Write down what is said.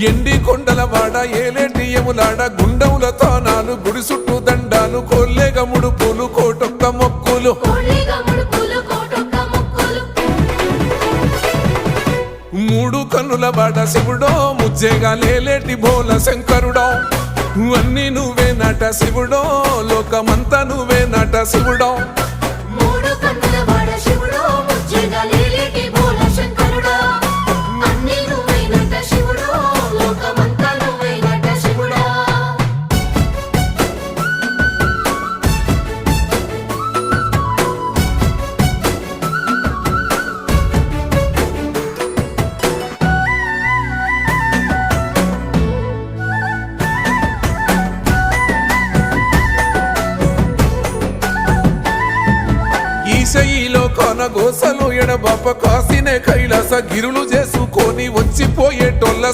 ఎండి కొండల వాడ ఏలేటి యములాడ గుండముల తానాలు గుడి చుట్టూ దండాలు కొల్లేగ ముడుపులు కోటొక్క మొక్కులు మూడు కన్నుల వాడ శివుడో ముజ్జేగా లేలేటి బోల శంకరుడో అన్ని నువ్వే నట శివుడో లోకమంతా నువ్వే నట శివుడో ఈశయిలో కొనగోసలు ఎడబాప కాసినే కైలాస గిరులు చేసుకొని వచ్చిపోయేటోళ్ళ